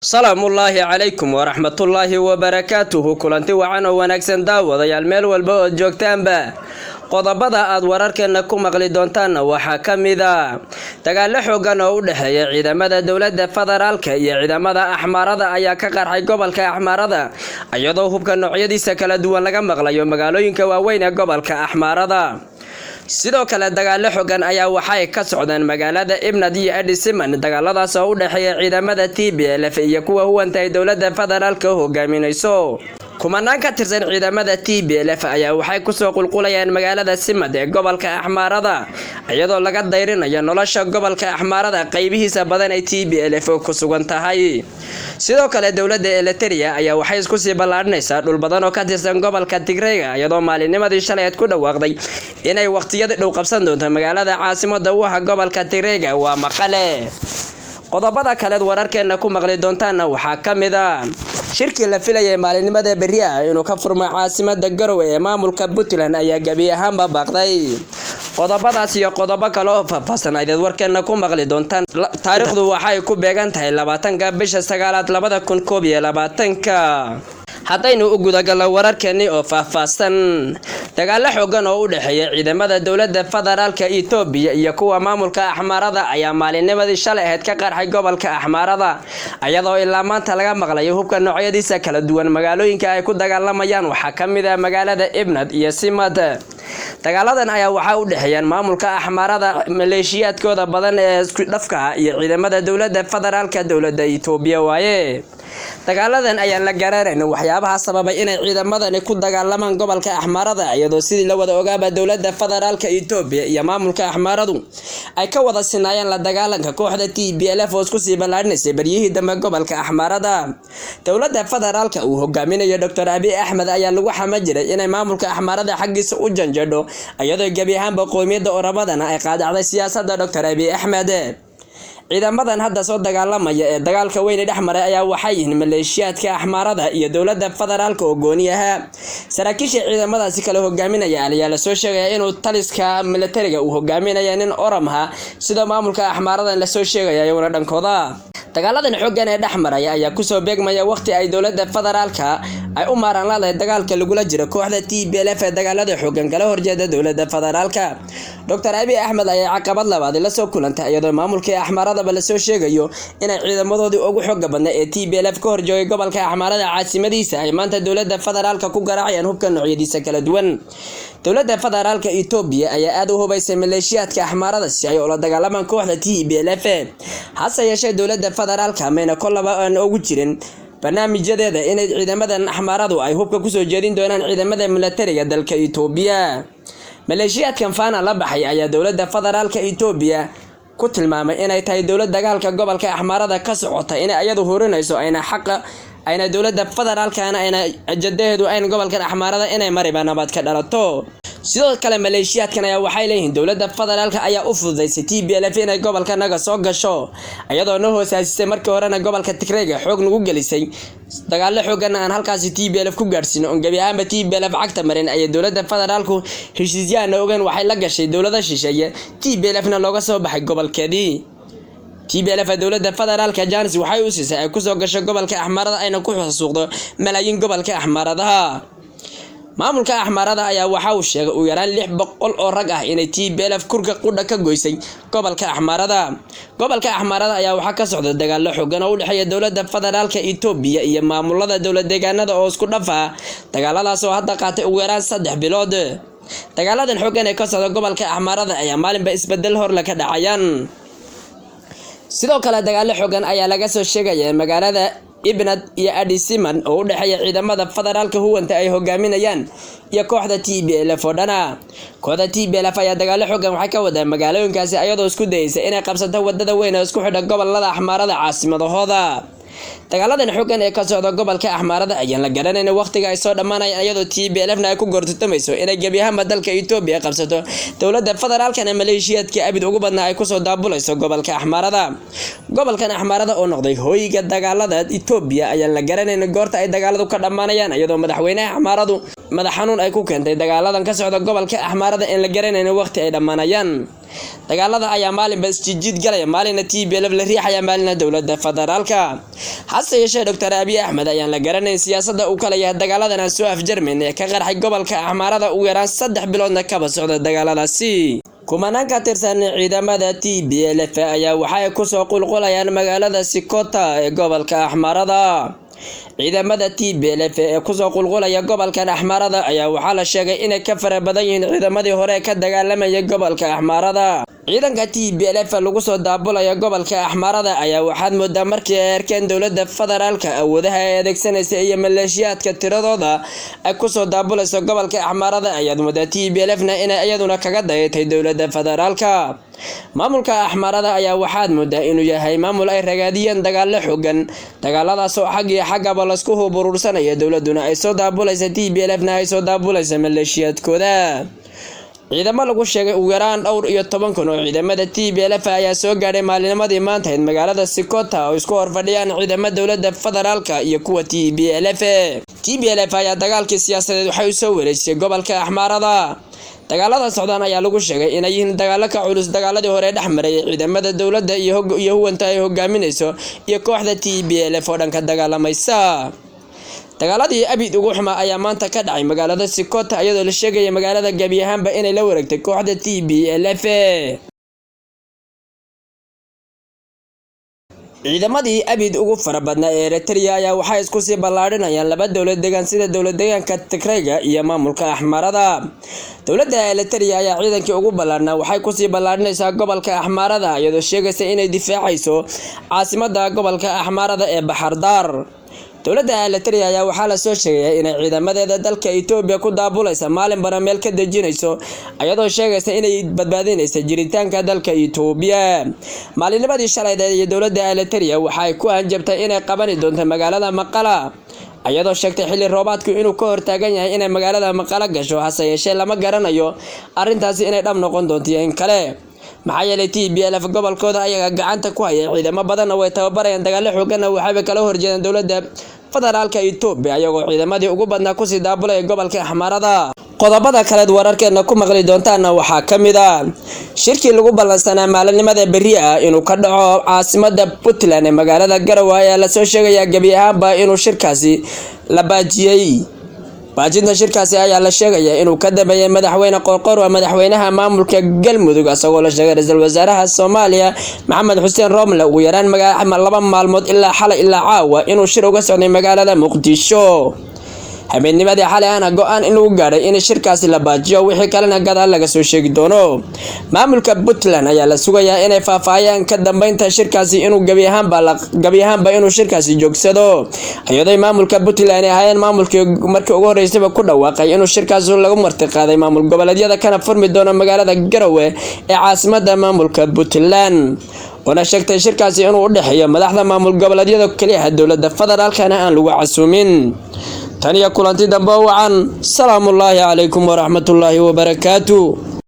السلام الله عليكم ورحمة الله وبركاته كلنتي وعنا ونكسن daawadayaal meel walba oo joogtaanba qodobada aad wararkeena ku maqli doontaan waxa kamida dagaal xoogan oo u dhaxeeya ciidamada dawladda federaalka iyo ciidamada axmaarada ayaa ka qarxay gobolka axmaarada iyadoo hubka noocyadiisa kala duwan laga maqlayo magaalooyinka waaweyn ee gobolka axmaarada sidoo kale dagaal xoogan ayaa waxay ka socdaan magaalada Ibnad iyo Adisiman dagaaladaas oo u dhaxeeya ciidamada TPLF iyo kuwa huwanta dawladda federaalka hogaaminayso kumanaan ka tirsan ciidamada TPLF ayaa waxay ku soo qulqulayaan magaalada Simad ee gobolka Axmaarada iyadoo laga dayrinayo nolosha gobolka Axmaarada qaybihiisa badan ay TPLF ku sugan tahay sidoo kale dawladda Eritrea ayaa waxay isku sii balaadhnaysaa dhul badan oo ka tirsan gobolka Tigray iyadoo maalinimadii shalay ku dhawaaqday inay waqtiyada dhow qabsan doonto magaalada caasimadda waxa gobolka Tigray waa Maqale qodobada kale wararkeena ku maqli doontaan waxa kamida shirkii la filayay maalinimada berri inuu ka furmo caasimadda Garowe ee maamulka Puntland ayaa gabi ahaanba baaqday qodobadaas iyo qodobo kale oo faahfaahsan ay warkeena ku maqli doontaan taariikhdu waxay ku beegan tahay 20 bisha 9 2022 haddaynu u gudagalno wararkeeni oo faahfaahsan dagaal xoogan oo u dhaxeeya ciidamada dawladda federaalka Itoobiya iyo kuwa maamulka Axmaarada ayaa maalinimadii shalay ahayd ka qarxay gobolka Axmaarada iyadoo ilaa maanta laga maqlayo hubka noocyadiisa kala duwan magaalooyinka ay ku dagaalamayaan waxa kamida magaalada Ibnad iyo Simad dagaaladan ayaa waxa u dhaxeeyaan maamulka Axmaarada maleeshiyaadkooda badan ee isku dhafka iyo ciidamada dawladda federaalka dawladda Itoobiya waaye dagaaladan ayaa la garaareen waxyaabaha sababay inay ciidamadani ku dagaalamaan gobolka Axmaarada iyadoo sidii la wada ogaaba dawladda federaalka Itoobiya iyo maamulka Axmaaradu ay ka wada sinaayeen la dagaalanka kooxda TPLF oo isku sii balaadhnaysa baryihii dambe gobolka Axmaarada dawladda federaalka uu hogaaminayo Dr. Abiy Ahmed ayaa lagu xamajiray inay maamulka Axmaarada xaqiisa u janjadho iyadoo gabi ahaanba qoomiyadda Oromadana ay qaadacday siyaasadda Dr. Abiy Ahmed ciidamadan hadda soo dagaalamaya ee dagaalka weyn ee dhexmaray ayaa waxay yihiin maleeshiyaadka Axmaarada iyo dawladda federaalka oo gooniyaha saraakiisha ciidamadaasi kala hogaaminaya ayaa la soo sheegay inuu taliska militariga uu hogaaminayo nin Oromha sida maamulka Axmaarada la soo sheegay ayuuna dhankooda dagaaladan xoogan ee dhexmaraya ayaa ku soo beegmaya waqti ay dawladda federaalka ay u maaran lahayd dagaalka lagula jiro kooxda TPLF ee dagaalada xoogan kala horjeeda dawladda federaalka Dr. Abiy Ahmed ayaa caqabad labaad la soo kulantay iyadoo maamulka Axmaarada la soo sheegayo inay ciidamadoodii ugu xoog badan ee TPLF ka horjoogay gobolka Axmaarada caasimadiisa ay maanta dawladda federaalka ku garaacayaan hubka noocyadiisa kala duwan dawladda federaalka Itoobiya ayaa aad u hubaysay maleeshiyaadka Axmaarada si ay ula dagaalamaan kooxda TPLF hase yeeshee dawladda federaalka meena kolaba aan ugu jirin barnaamijyadeeda inay ciidamadan Axmaaradu ay hubka ku soo jeedin doonaan ciidamada militariga dalka Itoobiya maleeshiyaadkan faana la baxay ayaa dawladda federaalka Itoobiya ku tilmaamay inay tahay dawlad dagaalka gobolka Axmaarada ka socota in ayadu horinayso ayna xaq ayna dawladda federaalkana ayna ajadeedu ayna gobolka Axmaarada inay mariba nabad ka dhalato sidoo kale maleeshiyaadkan ayaa waxay leeyihiin dawladda federaalka ayaa u fududeysay TPLF inay gobolka naga soo gasho iyadoo noo hoosaasisay markii horena gobolka Tigray xoog nagu gelisay dagaal xoogan aan halkaas TPLF ku gaarsiino on gabi ahaanba TPLF cagta marin ay dawladda federaalku heshiisyada ogaan waxay la gashay dawladda shisheeye TPLFna looga soo baxay gobolkeedii TPLF dawladda federaalka Jaanis waxay u siisay ay ku soo gasho gobolka Axmaarada ayna ku xusuuqdo malaayiin gobolka Axmaarada maamulka Axmaarada ayaa waxa uu sheegay uu yaraan 600 oo rag ah inay TPLF kurka qudha ka goysay gobolka Axmaarada ayaa waxa ka socda dagaal xoogan oo u dhaxeeya dawladda federaalka Itoobiya iyo maamulada dawlad deegaanada oo isku dhafa dagaaladaas oo hadda qaatay ugu yaraan 3 bilood dagaaladan xoogan ee ka socda gobolka Axmaarada ayaa maalinba isbedel hor la ka dhacayaan sidoo kale dagaal xoogan ayaa laga soo sheegay magaalada Ibnad iyo Adisiman oo u dhaxeeya ciidamada federaalka huwanta ay hogaaminayaan iyo kooxda TPLF oo dhana kooxda TPLF ayaa dagaal xoogan waxay ka wadaan magaalooyinkaasi iyadoo isku dayaysa inay qabsato wadada weyn oo isku xidha gobolada Axmaarada caasimadahooda dagaaladan xoogan ee ka socda gobolka Axmaarada ayaan la garanayna waqtiga ay soo dhamaanayaan iyadoo TPLF ay ku gortatamayso inay gabi ahaanba dalka Itoobiya qabsato dawladda federaalkana maleeshiyaadka abid ugu badnaa ay ku soo daabulayso gobolka Axmaarada gobolkan Axmaarada oo noqday hooyiga dagaalada Itoobiya ayaan la garanayna goorta ay dagaaladu ka dhamaanayaan iyadoo madaxweynaha Axmaaradu madax xanuun ay ku keentay dagaaladan ka socda gobolka Axmaarada in la garanayna waqti ay dhamaanayaan dagaalada ayaa maalin bas jijid galay maalina TPLF la riixaya maalina dawladda federaalka hase yeeshee Dr. Abiy Ahmed ayaan la garanayn siyaasadda uu kala yahay dagaaladan soo afjarmeen ee ka qarxay gobolka Axmaarada ugu yaraan 3 biloodna ka socda dagaaladaasi kumanaan ka tirsan ciidamada TPLF ayaa waxay ku soo qulqulayaan magaalada Sikota ee gobolka Axmaarada ciidamada TPLF ee ku soo qulqulaya gobolka Axmaarada ayaa waxa la sheegay inay ka fara badan yihiin ciidamadii hore ka dagaalamaya gobolka Axmaarada ciidanka TPLF lagu soo daabulaya gobolka Axmaarada ayaa waxaad moodaa markii ay arkeen dawladda federaalka awoodaha ay adeegsanaysa iyo maleeshiyaadka tiradooda ay ku soo daabulayso gobolka Axmaarada ayaad moodaa TPLF-na inay iyaduna kaga dayatay dawladda federaalka maamulka Axmaarada ayaa waxaad moodaa inuu yahay maamul ay ragaadiyeen dagaal xooggan dagaaladaas oo xagaba la isku huburursanayo dawladuna ay soo daabulaysa TPLF-na ay soo daabulaysa maleeshiyaadkooda ciidamo lagu sheegay ugu yaraan dhowr iyo 10 kun oo ciidamada TPLF ayaa soo gaaray maalinimadii maanta ee magaalada Sikota oo isku horfadhiyaan ciidamada dawladda federaalka iyo kuwa TPLF ayaa dagaalkii siyaasadeed waxay soo wareejisay gobolka Axmaarada dagaalada socdaan ayaa lagu sheegay inay yihiin dagaalo ka culus dagaaladii hore dhexmaray ciidamada dawladda iyo huwanta ay hogaaminayso iyo kooxda TPLF oo dhanka dagaalamaysa dagaaladii abid ugu xuma ayaa maanta ka dhacay magaalada Sikota iyadoo la sheegay magaalada gabi ahaanba inay la wareegtay kooxda TPLF ciidamadii abid ugu farabadnaa ee Eritrea ayaa waxay isku sii ballaarinayaan laba dawlad deegaan sida dawlad deegaanka Tigrayga iyo maamulka Axmaarada dawladda Eritrea ayaa ciidankii ugu ballaarnaa waxay ku sii ballaarinaysaa gobolka Axmaarada iyadoo sheegaysa inay difaacayso caasimadda gobolka Axmaarada ee Bahardar dawladda Eritrea ayaa waxa la soo sheegay inay ciidamadeeda dalka Itoobiya ku daabulaysa maalin bara meel ka dejinayso ayadoo sheegaysa inay badbaadinayso jiritaanka dalka Itoobiya maalinimadii shalayda ee dawladda Eritrea waxay ku anjabtay inay qaban doonto magaalada Maqala ayadoo sheegtay xilli roobaadku inuu ka hortaagan yahay inay magaalada Maqala gasho hase yeeshee lama garanayo arintaasi inay dhab noqon doonto in kale maxaa yeelay TPLF gobolkooda ayaga gacanta ku haya ciidamo badan oo ay tababarayaan dagaal xooggan waxay kala horjeedaan dawladda federaalka Itoobiya ayagoo ciidamadii ugu badnaa ku sii daabulay gobolka Axmaarada qodobada kale wararkeena ku maqli doontaan waxaa kamid ah shirkii lagu ballansanaa maalinimada berri ah inuu ka dhaco caasimadda Puntland ee magaalada Garowe ayaa la soo sheegay gabi ahaanba inuu shirkaasi la baajiyay baajinta shirkaasi ayaa la sheegay inuu ka dambeeyay madaxweyne Qorqor oo madaxweynaha maamulka Galmudug asagoo la sheegay ra'iisul wasaaraha Soomaaliya Maxamed Xuseen Roble ugu yaraan laba maalmood ilaa xalay ilaa caawa inuu shir uga socday magaalada Muqdisho habeennimadii xalay ana go'aan in lagu gaaray in shirkaasi la baajiyo wixii kalena gadaal laga soo sheegi doono maamulka Puntland ayaa la sugayaa inay faahfaahiyaan ka dambeynta shirkaasi inuu gabi ahaanba inuu shirkaasi joogsado ayadoo maamulka Puntland ay hayeen maamulkii markii ugu horeysay ku dhawaaqay inuu shirkaasi lagu martiqaaday maamul goboleedyada kana furmi doono magaalada Garowe ee caasimadda maamulka Puntland wana sheegtay shirkaasi inuu u dhaxeeyo madaxda maamul goboleedyada kaliya dawladda federaalkana aan lagu casuumin taniya kulanti dambe wacan salaamullaahi calaykum waraxmatullaahi wabarakaatuh.